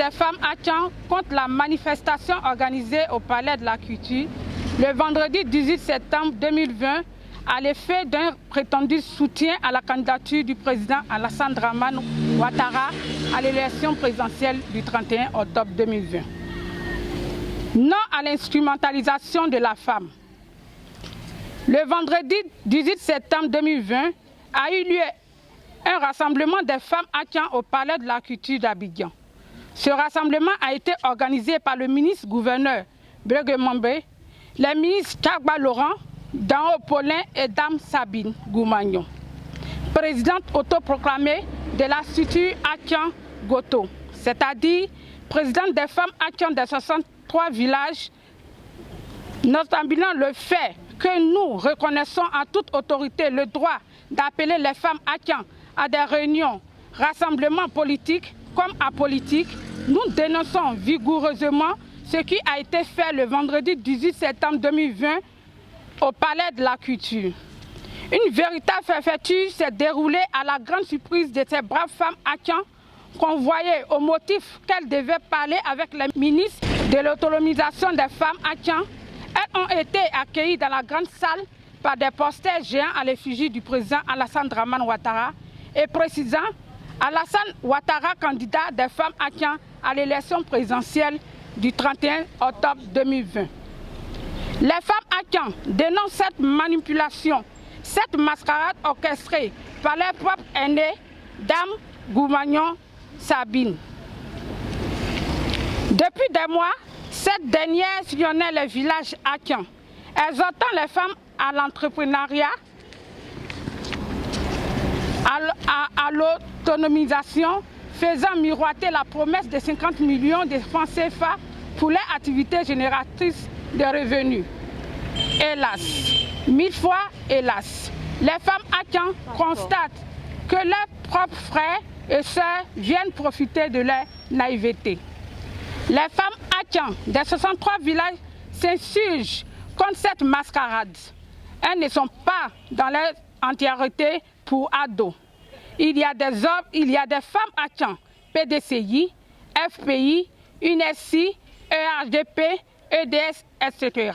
des femmes Akan contre la manifestation organisée au Palais de la Culture le vendredi 18 septembre 2020 à l'effet d'un prétendu soutien à la candidature du président Alassane Dramane Ouattara à l'élection présidentielle du 31 octobre 2020. Non à l'instrumentalisation de la femme. Le vendredi 18 septembre 2020 a eu lieu un rassemblement des femmes Akan au Palais de la Culture d'Abidjan. Ce rassemblement a été organisé par le ministre-gouverneur Begue-Mambe, les ministres Kagba Laurent, Dao Paulin et Dame Sabine Goumagnon, présidente autoproclamée de l'Institut Akan Goto, c'est-à-dire présidente des femmes Akan des 63 villages, notamment le fait que nous reconnaissons en toute autorité le droit d'appeler les femmes Akan à des réunions, rassemblements politiques comme apolitiques. Nous dénonçons vigoureusement ce qui a été fait le vendredi 18 septembre 2020 au Palais de la Culture. Une véritable fermeture s'est déroulée à la grande surprise de ces braves femmes Akan convoyées au motif qu'elles devaient parler avec les ministres de l'autonomisation des femmes Akan. Elles ont été accueillies dans la grande salle par des posters géants à l'effigie du président Alassane Dramane Ouattara et précisant Alassane Ouattara, candidat des femmes Akan à l'élection présidentielle du 31 octobre 2020. Les femmes Akan dénoncent cette manipulation, cette mascarade orchestrée par leur propre aînée, Dame Goumagnon Sabine. Depuis des mois, cette dernière sillonnait les villages Akan, exhortant les femmes à l'entrepreneuriat, à l'autonomisation, faisant miroiter la promesse de 50 millions de francs CFA pour les activités génératrices de revenus. Hélas, 1000 fois hélas, les femmes Akan constatent que leurs propres frères et sœurs viennent profiter de leur naïveté. Les femmes Akan des 63 villages s'insurgent contre cette mascarade. Elles ne sont pas dans leur entièreté pour ados. Il y a des hommes, il y a des femmes Akan, PDCI, FPI, UNESI, ERDP, EDS, etc.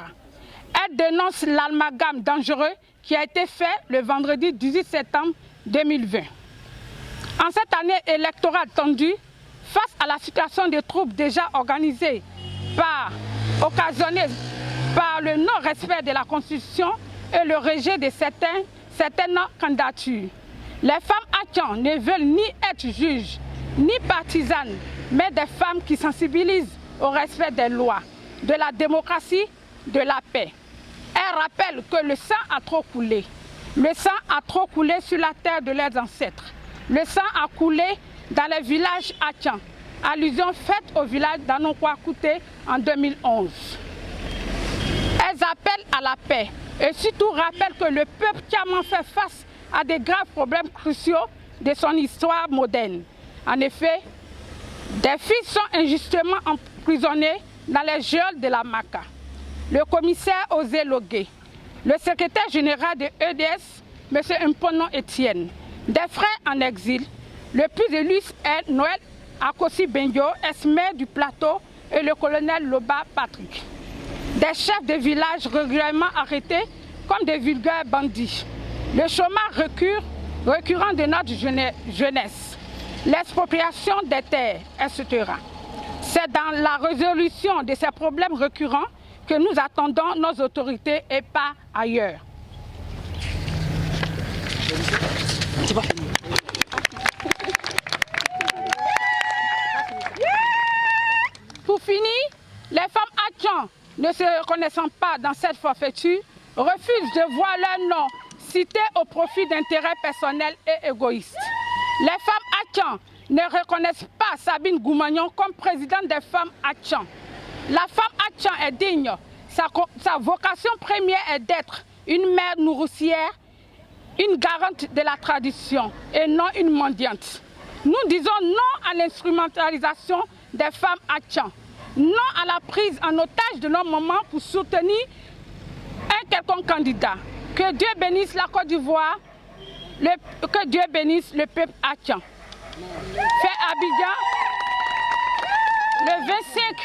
Elles dénoncent l'amalgame dangereux qui a été fait le vendredi 18 septembre 2020. En cette année électorale tendue, face à la situation de troubles déjà organisés, occasionnés par le non-respect de la Constitution et le rejet de certaines candidatures, les femmes Akan ne veulent ni être juges, ni partisanes, mais des femmes qui sensibilisent au respect des lois, de la démocratie, de la paix. Elles rappellent que le sang a trop coulé. Le sang a trop coulé sur la terre de leurs ancêtres. Le sang a coulé dans les villages Akan. Allusion faite au village d'Anokwakouté en 2011. Elles appellent à la paix et surtout rappellent que le peuple Tiaman fait face à des graves problèmes cruciaux de son histoire moderne. En effet, des filles sont injustement emprisonnées dans les geôles de la Maka. Le commissaire Osé Logué, le secrétaire général de EDS, M. Mpono Etienne, des frères en exil, le plus élu est Noël Akosi Benjo, ex-maire du plateau, et le colonel Loba Patrick. Des chefs de village régulièrement arrêtés comme des vulgaires bandits. Le chômage récurrent de notre jeunesse, l'expropriation des terres, etc. C'est dans la résolution de ces problèmes récurrents que nous attendons nos autorités et pas ailleurs. Pour finir, les femmes Akan, ne se reconnaissant pas dans cette forfaiture, refusent de voir leur nom cité au profit d'intérêts personnels et égoïstes. Les femmes Akan ne reconnaissent pas Sabine Goumagnon comme présidente des femmes Akan. La femme Akan est digne. Sa vocation première est d'être une mère nourricière, une garante de la tradition et non une mendiante. Nous disons non à l'instrumentalisation des femmes Akan, non à la prise en otage de nos moments pour soutenir un quelconque candidat. Que Dieu bénisse la Côte d'Ivoire, que Dieu bénisse le peuple Akan. Fait Abidjan. Le 25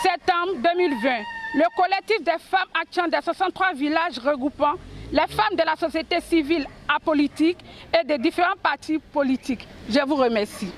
septembre 2020, le collectif des femmes actions des 63 villages regroupant les femmes de la société civile apolitique et des différents partis politiques. Je vous remercie.